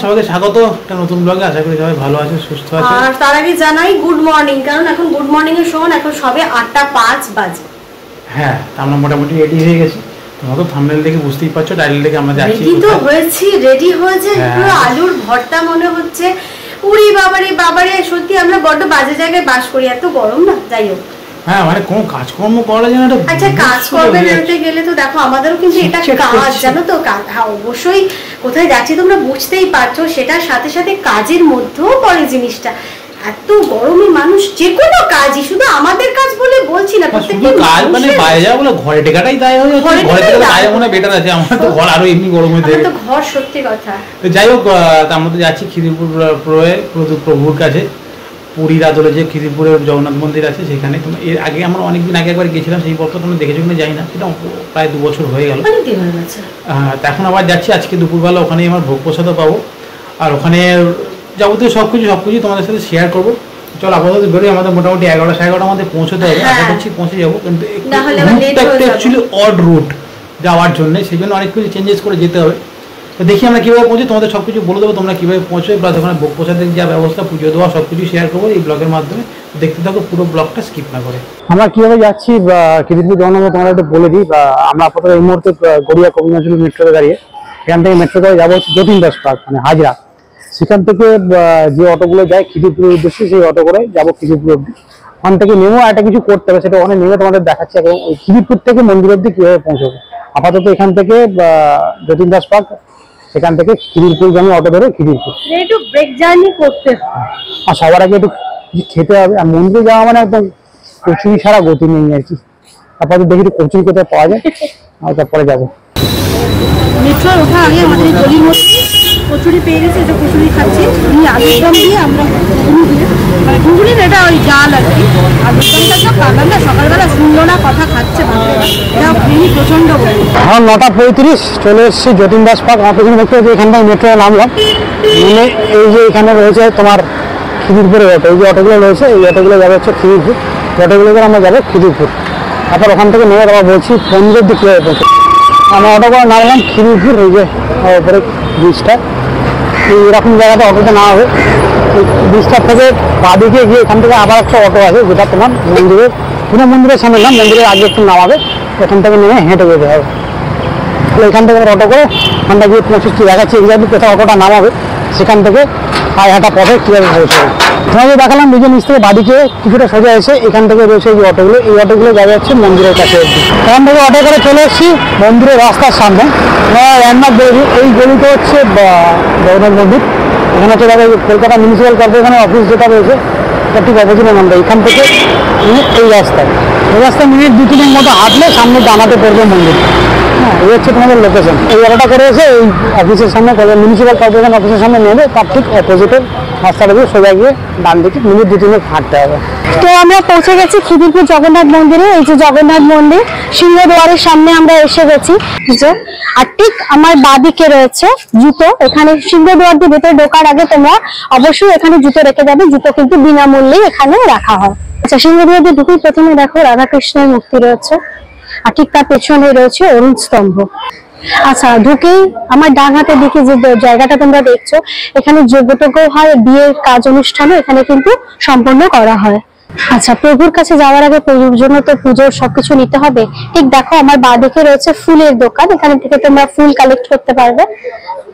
সবাইকে স্বাগত একটা নতুন ব্লগে। আশা করি সবাই ভালো আছে, সুস্থ আছে। আর তার আগে জানাই গুড মর্নিং, কারণ এখন গুড মর্নিং এর সময়, এখন সবে 8:05 বাজে। হ্যাঁ, আমরা মোটামুটি রেডি হয়ে গেছি। তোমরা তো থাম্বনেল দেখে বুঝতেই পারছো টাইটেল দেখে আমরা যাচ্ছি। রেডি তো হয়েছি, রেডি হয়েছে পুরো আলুর ভর্তা মনে হচ্ছে। উড়ি বাবারে বাবারে, সত্যি আমরা বড্ড বাজে জায়গায় বাস করি, এত গরম না। যাই হোক, হ্যাঁ মানে কোনো কাজকর্ম করা যায় না। আচ্ছা, কাজ করবে বেরোতে গেলে তো দেখো আমাদেরও কিন্তু এটা কাজ, জানো তো। হ্যাঁ অবশ্যই, কোথায় যাচ্ছি তোমরা বুঝতেই পারছো, সেটার সাথে সাথে কাজের মধ্যেও পড়ে জিনিসটা। এত গরমে মানুষ যে কোনো কাজই, শুধু আমাদের কাজ বলে বলছি না, প্রত্যেকটা কাজ মানে বাইরে যাওয়া বলে ঘরে টেকাটাই দায় হয়ে যাচ্ছে। ঘরে থেকে দায় মনে বেটার আছে, আমার তো ঘর আরো এমনি গরম হয়ে যায়। তো ঘর সত্যি কথা। তো যাই হোক, আমরা তো যাচ্ছি খিদিরপুর প্রভুর কাছে। পুরীর আদলে যে খিদিরপুরে জগন্নাথ মন্দির আছে সেখানে। এর আগে আমরা অনেকদিন আগে একবার গেছিলাম, সেই বছর তোমরা দেখেছো কিনা জানি না, সেটা প্রায় 2 বছর হয়ে গেল। তো এখন আবার যাচ্ছি। আজকে দুপুরবেলা ওখানে আমার ভোগ প্রসাদও পাবো, আর ওখানে যাবতীয় সবকিছু তোমাদের সাথে শেয়ার করবো। চল আপাতত বেরোই, আমাদের মোটামুটি 11টা সাড়ে 11টার মধ্যে পৌঁছতে হবে। আশা করছি পৌঁছে যাবো, কিন্তু অ্যাকচুয়ালি অড রুট যাওয়ার জন্য, সেই জন্য অনেক কিছু চেঞ্জেস করে যেতে হবে। তো দেখি আমরা কীভাবে পৌঁছে, তোমাদের সব কিছু বলে দেবো তোমরা কীভাবে পৌঁছবে, প্লাস ওখানে ভোগ প্রসাদের যা ব্যবস্থা, পুজো দেওয়া, সব কিছু শেয়ার করবো এই ব্লগের মাধ্যমে। দেখতে থাকো পুরো ব্লগটা স্কিপ না করে। আমরা কীভাবে যাচ্ছি খিদিরপুর জগন্নাথ তোমরা একটু বলে দিই। আমরা আপাতত এই মুহূর্তে গড়িয়া কবিনাচল মেট্রোতে দাঁড়িয়ে, এখান থেকে মেট্রো করে যাবো হচ্ছে যতীন দাস পার্ক, মানে হাজরা। সেখান থেকে যে অটোগুলো যায় খিদিরপুরের উদ্দেশ্যে, সেই অটো করে যাবো খিদিরপুর অব্দি। ওখান থেকে নেমেও একটা কিছু করতে হবে, সেটা ওখানে নেমে তোমাদের দেখাচ্ছি। এবং ওই খিদিরপুর থেকে মন্দির অব্দি কীভাবে পৌঁছবে। আপাতত এখান থেকে যতীন দাস পার্ক, সেখান থেকে খিদিরপুর যাবো অটো ধরে খিদিরপুর। একটু ব্রেক জার্নি করতে হবে, আর সবার আগে একটু খেতে হবে। আর মন্দিরে যাওয়া মানে একদম কচুরি ছাড়া গতি নেই আর কি। তারপরে দেখি একটু কচুরি কোথায় পাওয়া যায়, আর তারপরে যাবো। মেট্রো ওঠা আগে আমাদের গলির মধ্যে কচুরি পেয়ে গেছে, এটা কচুরি খাচ্ছি। আলুর দম দিয়ে আমরা মানে ঘুগনি, এটা ওই ডাল আর কি। আলুর দমটা সব কাকানটা সকালবেলা শুনলো না, কথা খাচ্ছে, এটা খেয়ে প্রচন্ড গরম। এখন 9:35 চলে এসেছি যতীন দাস পার্ক। আমার পেছনে দেখতে পাচ্ছি এখানটায় মেট্রো নামলাম। মানে এই যে এখানে রয়েছে তোমার খিদিরপুরের অটো, এই যে অটোগুলো রয়েছে, এই অটোগুলো যাবে হচ্ছে খিদিরপুর। অটোগুলো করে আমরা যাবো খিদিরপুর। তারপর ওখান থেকে নেমে তারপর বলছি মন্দিরের দিকে কীভাবে পৌঁছে। আমরা অটো করে নামলাম খিদিরপুর, এই যে ওপরে ব্রিজটা, এইরকম জায়গাতে অটোতে না হবে। এই ব্রিজটার থেকে বাঁদিকে গিয়ে এখান থেকে আবার একটা অটো আছে, যেটা তোমার মন্দিরের পুরো মন্দিরের সামনে নাম, মন্দিরের আগে একটু নামাবে, ওখান থেকে নেমে হেঁটে যেতে হবে। এখান থেকে অটো করে ওখানটা গিয়ে পৌঁছচ্ছি, দেখাচ্ছি এক্সাক্টলি কোথাও অটোটা নামাবে, সেখান থেকে পায়ে হাঁটা পথে কীভাবে পৌঁছাবে। তোমাকে দেখালাম নিজের নিচ থেকে বাড়িকে কিছুটা সোজা এসে এখান থেকে রয়েছে এই অটোগুলো। এই অটোগুলো যাবে হচ্ছে মন্দিরের কাছে অবধি। এখান থেকে অটো করে চলে এসেছি মন্দিরের রাস্তার সামনে। ল্যান্ডমার্ক গলি, এই গলিটা হচ্ছে জগন্নাথ মন্দির। এখানে হচ্ছে কলকাতা মিউনিসিপ্যাল কর্পোরেশনের অফিস যেটা রয়েছে, এটা ঠিক অপোজিটের নামটা। এখান থেকে এই রাস্তায়, এই রাস্তায় মিনিট 2-3 মতো হাঁটলে সামনে জানাতে পড়বে মন্দির। হ্যাঁ, এই হচ্ছে তোমাদের লোকেশন। এই অটোটা করে এসে এই অফিসের সামনে, মিউনিসিপ্যাল কর্পোরেশন অফিসের সামনে নেবে, তার ঠিক অপোজিটের রাস্তাটা দিয়ে সোজা গিয়ে ডান দিকে মিনিট 2-3 হাঁটতে হবে। তো আমরা পৌঁছে গেছি খিদিরপুর জগন্নাথ মন্দিরে। এই যে জগন্নাথ মন্দির, সিংহদ্বারের সামনে আমরা এসে গেছি। আর ঠিক আমার বাঁদিকে রয়েছে জুতো। এখানে সিংহদ্বার দিয়ে ভেতরে ঢোকার আগে তোমরা অবশ্যই এখানে জুতো রেখে যাবে। জুতো কিন্তু বিনামূল্যে এখানে রাখা হয়। আচ্ছা, সিংহদ্বার দিয়ে ঢুকেই প্রথমে দেখো রাধাকৃষ্ণের মূর্তি রয়েছে, আর ঠিক তার পেছনে রয়েছে অরুণ স্তম্ভ। আচ্ছা, ঢুকেই আমার ডান হাতের দিকে যে জায়গাটা তোমরা দেখছো, এখানে যজ্ঞটজ্ঞ হয়, বিয়ের কাজ অনুষ্ঠানও এখানে কিন্তু সম্পন্ন করা হয়। আচ্ছা, প্রভুর কাছে যাওয়ার আগে প্রভুর জন্য তো পুজোর সবকিছু নিতে হবে। ঠিক দেখো আমার বাঁ দিকে রয়েছে ফুলের দোকান, এখান থেকে তোমরা ফুল কালেক্ট করতে পারবে।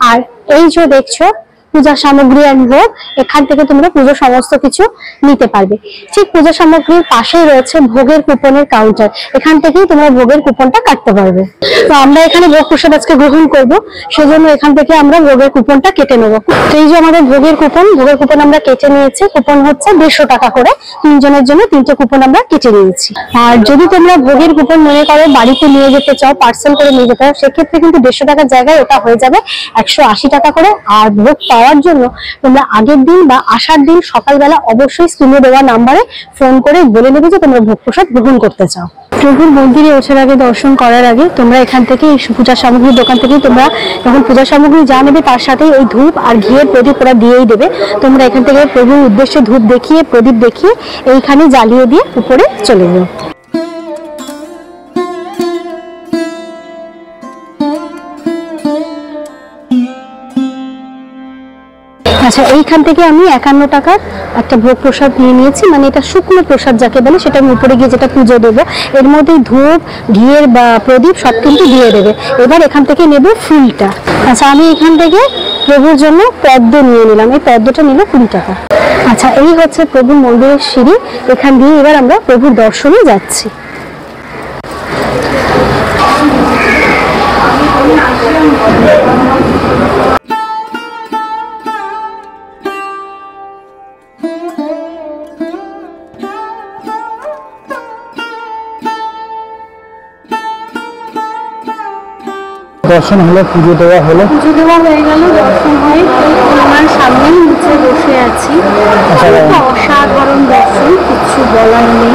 আর এই যে দেখছো পূজা সামগ্রী অ্যান্ড ভোগ, এখান থেকে তোমরা পুজোর সমস্ত কিছু নিতে পারবে। ঠিক পূজা সামগ্রীর পাশেই রয়েছে ভোগের কুপনের কাউন্টার, এখান থেকেই তোমরা ভোগের কুপনটা কাটতে পারবে। তো আমরা এখানে ভোগ প্রসাদ আজকে গ্রহণ করবো, সেজন্য এখান থেকে আমরা ভোগের কুপনটা কেটে নেবো। তো এই যে আমাদের ভোগের কুপন আমরা কেটে নিয়েছি। কুপন হচ্ছে 150 টাকা করে, 3 জনের জন্য 3টে কুপন আমরা কেটে নিয়েছি। আর যদি তোমরা ভোগের কুপন মনে করো বাড়িতে নিয়ে যেতে চাও, পার্সেল করে নিয়ে যেতে চাও, সেক্ষেত্রে কিন্তু 150 টাকার জায়গায় ওটা হয়ে যাবে 180 টাকা করে। আর ভোগ পাওয়ার জন্য তোমরা আগের দিন বা আসার দিন সকালবেলা অবশ্যই স্ক্রিনে দেওয়া নাম্বারে ফোন করে বলে নেবে যে তোমরা ভোগ প্রসাদ গ্রহণ করতে চাও। প্রভুর মন্দিরে ওঠার আগে, দর্শন করার আগে তোমরা এখান থেকে পূজা সামগ্রীর দোকান থেকে তোমরা যখন পূজা সামগ্রী যা নেবে তার সাথে ওই ধূপ আর ঘিয়ের প্রদীপ ওরা দিয়েই দেবে। তোমরা এখান থেকে প্রভুর উদ্দেশ্যে ধূপ দেখিয়ে, প্রদীপ দেখিয়ে এইখানে জ্বালিয়ে দিয়ে উপরে চলে যাও। আচ্ছা, এইখান থেকে আমি 51 টাকার একটা ভোগ প্রসাদ নিয়ে নিয়েছি, মানে এটা শুকনো প্রসাদ যাকে বলে, সেটা আমি উপরে গিয়ে যেটা পুজো দেবো। এর মধ্যে ধূপ, ঘিয়ের বা প্রদীপ সব কিন্তু দিয়ে দেবে। এবার এখান থেকে নেব ফুলটা। আচ্ছা, আমি এখান থেকে প্রভুর জন্য পদ্ম নিয়ে নিলাম, এই পদ্মটা নিল 20 টাকা। আচ্ছা, এই হচ্ছে প্রভুর মন্দিরের সিঁড়ি, এখান দিয়ে এবার আমরা প্রভুর দর্শনে যাচ্ছি। দর্শন হলো, পুজো দেওয়া হলো, পুজো দেওয়া হয়ে গেল, দর্শন হয়ে আমার সামনেই নিচে বসে আছি। একটা অসাধারণ দর্শন, কিছু বলার নেই।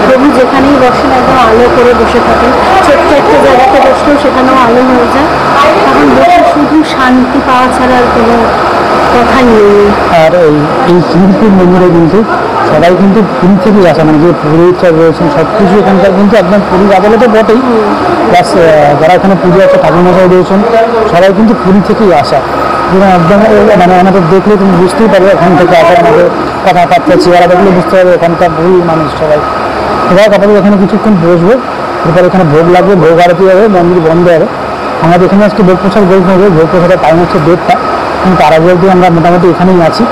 প্রভু যেখানেই বসেন একদম আলো করে বসে থাকেন। ছোট্ট একটা জায়গাতে বসলেও সেখানেও আলো হয়ে যায়। তখন বসে শুধু শান্তি পাওয়া ছাড়া আর কোনো কথাই নেই। আর এই খিদিরপুর মন্দিরে কিন্তু সবাই কিন্তু পুরী থেকেই আসে, মানে যে পুরোহিতরা রয়েছেন সব কিছু এখানকার কিন্তু একদম পুরীর আদালতে বটেই, প্লাস যারা এখানে পুজো আছে ঠাকুরমশাই রয়েছেন সবাই কিন্তু পুরী থেকেই আসা। এবং একদম মানে আমাদের দেখলে তুমি বুঝতেই পারবে এখান থেকে আসা, আমাদের কথাবার্তা চেহারা দেখলে বুঝতে পারবে এখানকার ভুল মানুষ সবাই। এবার কথা এখানে কিছুক্ষণ বসবো, এরপর এখানে ভোগ লাগবে, ভোগ আরতি হবে, মন্দির বন্ধ হবে। আমাদের এখানে আজকে ভোগ প্রসাদ বলতে হবে, ভোগ প্রসাদের টাইম হচ্ছে 1:30, কিন্তু তার আগে অবধি আমরা মোটামুটি এখানেই আছি।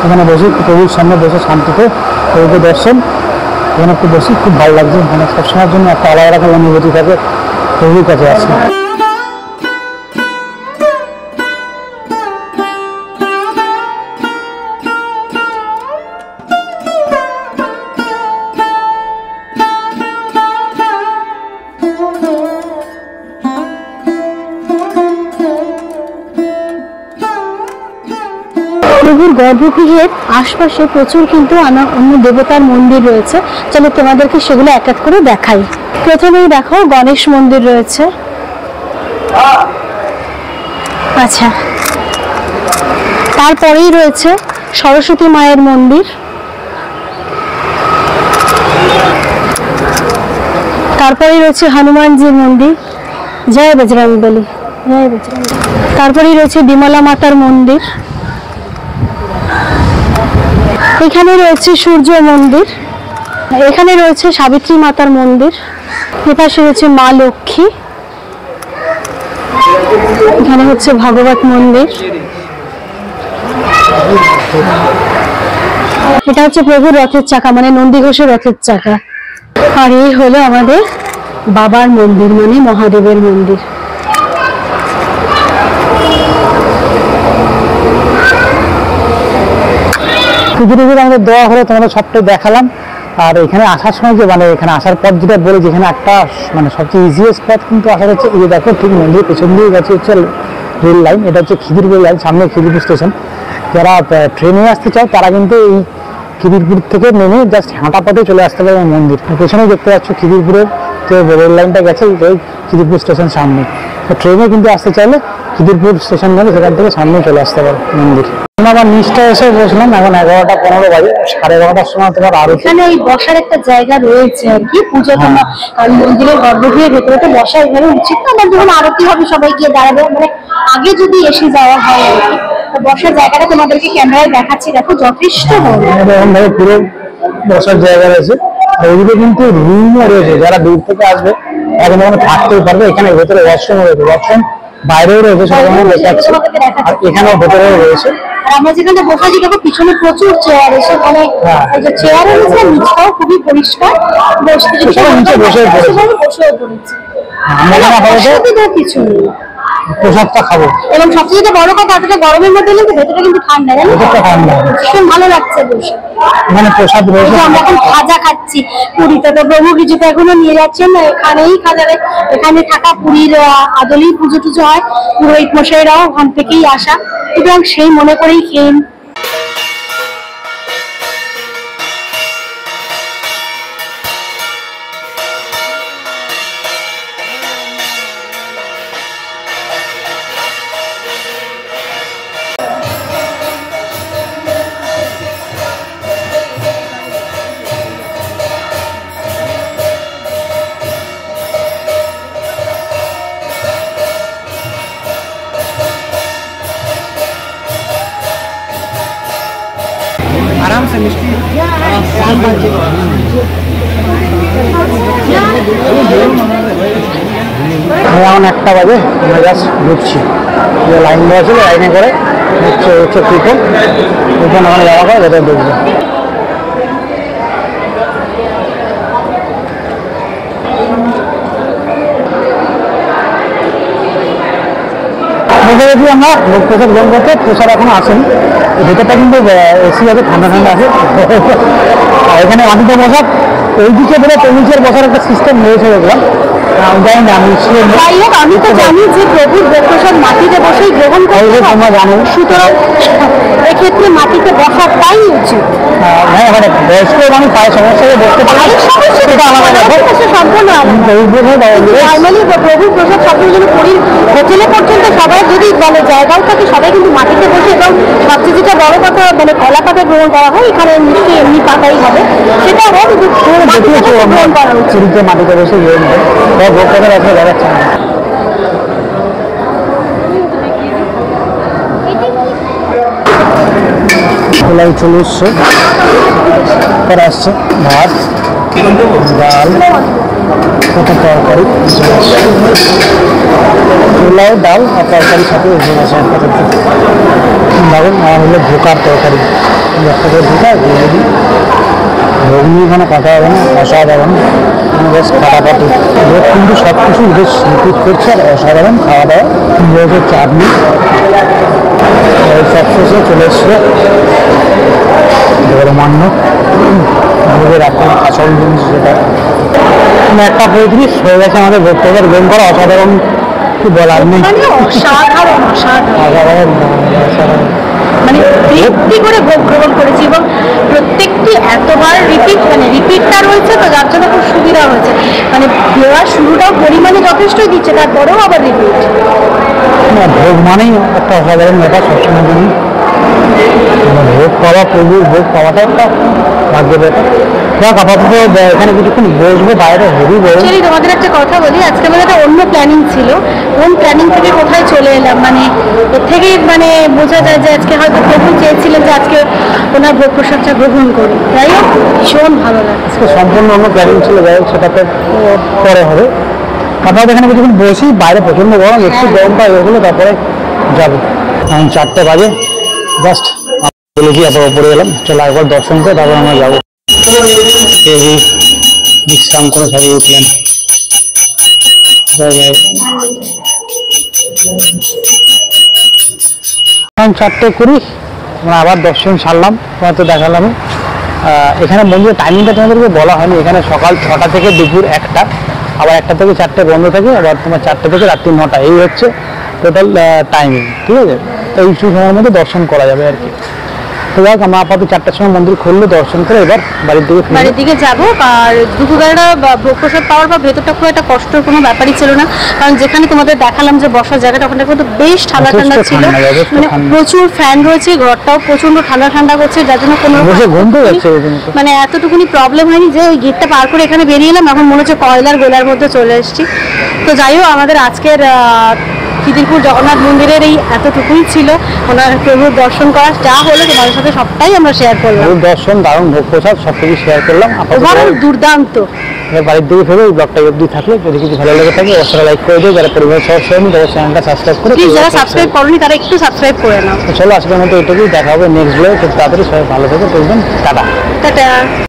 এখানে বসে প্রভুর সামনে বসে শান্তিতে প্রভুকে দর্শন, এখানে একটু বসি, খুব ভালো লাগছে। মানে সবসময়ের জন্য একটা আলাদা রকম অনুভূতি থাকে প্রভুর কাছে আসে। প্রভুর গর্ভগৃহের আশপাশে প্রচুর কিন্তু অন্য দেবতার মন্দির রয়েছে। চলো তোমাদেরকে সেগুলো এক এক করে দেখাই। প্রথমেই দেখো গণেশ মন্দির রয়েছে। আচ্ছা, তারপরেই রয়েছে সরস্বতী মায়ের মন্দির, তারপরেই রয়েছে হনুমানজির মন্দির, জয় বজরংবলী, জয় বজরংবলী। তারপরেই রয়েছে বিমলা মাতার মন্দির, এখানে রয়েছে সূর্য মন্দির, এখানে রয়েছে সাবিত্রী মাতার মন্দির, এপাশে রয়েছে মা লক্ষ্মী, এখানে হচ্ছে ভগবত মন্দির, এটা হচ্ছে প্রভুর রথের চাকা, মানে নন্দীঘোষের রথের চাকা। আর এই হলো আমাদের বাবার মন্দির, মানে মহাদেবের মন্দির। খিদিরপুর আমাদের দেওয়া হলো, তোমাদের সবটাই দেখালাম। আর এখানে আসার সময় যে মানে এখানে আসার পর যেটা বলে, যেখানে একটা মানে সবচেয়ে ইজিয়েস্ট পথ কিন্তু আসার হচ্ছে এই দেখো, ঠিক মন্দির পেছন দিয়ে গেছে হচ্ছে রেল লাইন, এটা হচ্ছে খিদিরপুর লাইন, সামনে খিদিরপুর স্টেশন। যারা ট্রেনে আসতে চায় তারা কিন্তু এই খিদিরপুর থেকে নেমে জাস্ট হাঁটা পথে চলে আসতে পারে মন্দির। পেছনে দেখতে পাচ্ছ খিদিরপুরের যে রেল লাইনটা গেছে, ওই খিদিরপুর স্টেশন সামনে। তো ট্রেনে কিন্তু আসতে চাইলে খিদিরপুর স্টেশন গেলে সেখান থেকে সামনে চলে আসতে পারে মন্দির। আমার নিচটা এসে বসলাম, এখন 11:15 বাজে, 11:30টার সময় তোমার আরো এখানে ওই বসার একটা জায়গা রয়েছে আর কি, পুজো মন্দিরের গর্ভগৃহের ভেতরে তো বসা এখানে উচিত না, আমার যখন আরতি হবে সবাই গিয়ে দাঁড়াবে, মানে আগে যদি এসে যাওয়া হয় আর কি। তো বসার জায়গাটা তোমাদেরকে ক্যামেরায় দেখাচ্ছি, দেখো যথেষ্ট ভাবে পুরো বসার জায়গা রয়েছে। ওইদিকে কিন্তু রুমও রয়েছে, যারা দূর থেকে আসবে এখন ওখানে থাকতেও পারবে। এখানে ভেতরে ওয়াশরুম রয়েছে, ওয়াশরুম বাইরেও রয়েছে, সেখানে দেখাচ্ছি, আর এখানেও ভেতরেও রয়েছে। আর আমরা যেখানে বসেছি দেখো পিছনে প্রচুর চেয়ার এসে, মানে চেয়ার রয়েছে, নিচটাও খুবই পরিষ্কার, নিচে বসেও পড়েছি। অসুবিধা কিছু নেই, প্রসাদটা খাবো। এবং সবচেয়ে বড় কথা, এতটা গরমের মধ্যে কিন্তু ভেতরে কিন্তু ঠান্ডা, ভীষণ ভালো লাগছে বসে। এখানে প্রসাদ রয়েছে, আমরা এখন খাজা খাচ্ছি পুরীতে, তো প্রভু কিছু তো এখনো নিয়ে যাচ্ছেন না, এখানেই খাজারে, এখানে থাকা পুরীর আদলেই পুজো টুজো হয়, পুরোহিত মশাইরাও ওখান থেকেই আসা, এবং সেই মনে করেই খেয়ে। आराम से मिष्टी এখন 1টা বাজে আমরা জাস্ট ঢুকছি যে লাইন দেওয়া ছিল লাইনে করে হচ্ছে কুপন ওখানে যাওয়া হয় ভেতরে ঢুকবো দেখি আমরা প্রসাদ গ্রহণ করতে প্রসাদ এখনো আসেনি ভেতরটা কিন্তু এসি আছে ঠান্ডা ঠান্ডা আছে আর এখানে মাটিতে বসা ওই দিকে বলে নিচের বসার একটা সিস্টেম রয়েছে দেখলাম জানি না আমি যাই হোক আমি তো জানি যে প্রভুর প্রসাদ মাটিতে বসেই গ্রহণ করতে তোমরা জানো সুতরাং এক্ষেত্রে মাটিতে বসাটাই উচিত হ্যাঁ মানে বয়স্ক মানুষ পায়ে সমস্যাকে বসতে পারে সেটা আলাদা ব্যাপার সম্পূর্ণ নর্মালি প্রভুর প্রসাদ সবগুলো যেন পুরীর হোটেলে পর্যন্ত সবাই যদি মানে জায়গাও থাকে সবাই কিন্তু মাটিতে বসে এবং সবচেয়ে যেটা বড় কথা মানে কলা পাতা গ্রহণ করা হয় এখানে নিশ্চয়ই এমনি পাতাই হবে সেটা হোক কিন্তু গ্রহণ করা উচিত পুরীতে মাটিতে বসে গ্রহণ করে ভোগ করে আসলে বেড়াচ্ছে না খোলাই চলে এসছে পরে আসছে ভাত ডাল কত তরকারি পোলাও ডাল আর তরকারির সাথে আছে দারুন আমার হলো ধোকার তরকারি একটা করে ধোকা দিয়ে দিই ভোগ নিয়ে কোনো কথা হবে না অসাধারণ বেশ ফাটাফাটি ভোগ কিন্তু সব কিছু বেশ রিপিট করছে আর অসাধারণ খাওয়া দাওয়া রয়েছে চাটনি সব শেষে চলে এসছে গরমান্য ভোগের এখন আসল জিনিস যেটা 1:35 হয়ে গেছে আমাদের ভোগ টোকের গ্রহণ করা অসাধারণ কি বলার নেই অসাধারণ অসাধারণ মানে তৃপ্তি করে ভোগ গ্রহণ করেছি এবং প্রত্যেকটি এতবার রিপিটটা রয়েছে তো যার জন্য খুব সুবিধা হয়েছে মানে দেওয়ার শুরুটাও পরিমাণে যথেষ্টই দিচ্ছে তারপরেও আবার রিপিট ভোগ মানেই একটা অসাধারণ ব্যাপার সবসময় জন্য ভোগ পাওয়া প্রভুর ভোগ পাওয়াটা একটা ভাগ্যের ব্যাপার দেখ আপাতত এখানে কিছুক্ষণ বসবো বাইরে হেভি বসবো তোমাদের একটা কথা বলি আজকে আমাদের একটা অন্য প্ল্যানিং ছিল কোন প্ল্যানিং থেকে কোথায় চলে এলাম মানে এর থেকেই মানে বোঝা যায় যে আজকে হয়তো প্রভু চেয়েছিলেন যে আজকে ওনার ভোগ প্রসাদটা গ্রহণ করি যাই হোক ভীষণ ভালো লাগছে আজকে সম্পূর্ণ অন্য প্ল্যানিং ছিল যাই হোক সেটা তো পরে হবে আপনাদের এখানে কিছুক্ষণ বসি বাইরে প্রচণ্ড গরম একটু গরমটা হলো তারপরে যাবো এখন 4টে বাজে জাস্ট বলেছি আবার ওপরে গেলাম চলো একবার দর্শন করে তারপর আমরা যাবো বিশ্রাম করে সবাই উঠলেন এখন 4:20 আমরা আবার দর্শন সারলাম তোমার তো দেখালাম এখানে মন্দিরের টাইমিংটা তোমাদেরকে বলা হয়নি এখানে সকাল 6টা থেকে দুপুর 1টা আবার 1টা থেকে 4টে বন্ধ থাকে আবার তোমার 4টে থেকে রাত্রি 9টা এই হচ্ছে টোটাল টাইমিং ঠিক আছে তো এই সময়ের মধ্যে দর্শন করা যাবে আর কি তো যাক আমরা আপাতত 4টার সময় মন্দির খুললে দর্শন করে এবার বাড়ির দিকে যাবো আর দুপুরবেলা ভোগ প্রসাদ পাওয়ার বা ভেতরটা খুব একটা কষ্টের কোনো ব্যাপারই ছিল না কারণ যেখানে তোমাদের দেখালাম যে বসার জায়গাটা ওখানটা কিন্তু বেশ ঠান্ডা ঠান্ডা ছিল মানে প্রচুর ফ্যান রয়েছে ঘরটাও প্রচন্ড ঠান্ডা ঠান্ডা করছে যার জন্য কোনো মানে এতটুকুনি প্রবলেম হয়নি যে ওই গেটটা পার করে এখানে বেরিয়ে এলাম এখন মনে হচ্ছে কয়লার গোলার মধ্যে চলে এসেছি তো যাই হোক আমাদের আজকের খিদিরপুর জগন্নাথ মন্দিরের এই এতটুকুই ছিল ওনার প্রভুর দর্শন করা যা হলো তোমাদের সাথে সবটাই আমরা শেয়ার করলাম দর্শন দারুণ ভোগ প্রসাদ সব কিছু শেয়ার করলাম দুর্দান্ত বাড়ির দিকে ফেলে ওই ব্লগটা অবধি থাকলে যদি কিছু ভালো লেগে থাকে অবশ্যই লাইক করে দিও যারা পরিবার সদস্য হয়নি তাদের চ্যানেলটা সাবস্ক্রাইব করে যারা সাবস্ক্রাইব করনি তারা একটু সাবস্ক্রাইব করে নাও চলো আজকের মতো এটুকুই দেখা হবে নেক্সট ব্লগে খুব তাড়াতাড়ি সবাই ভালো থেকে বলবেন টাটা।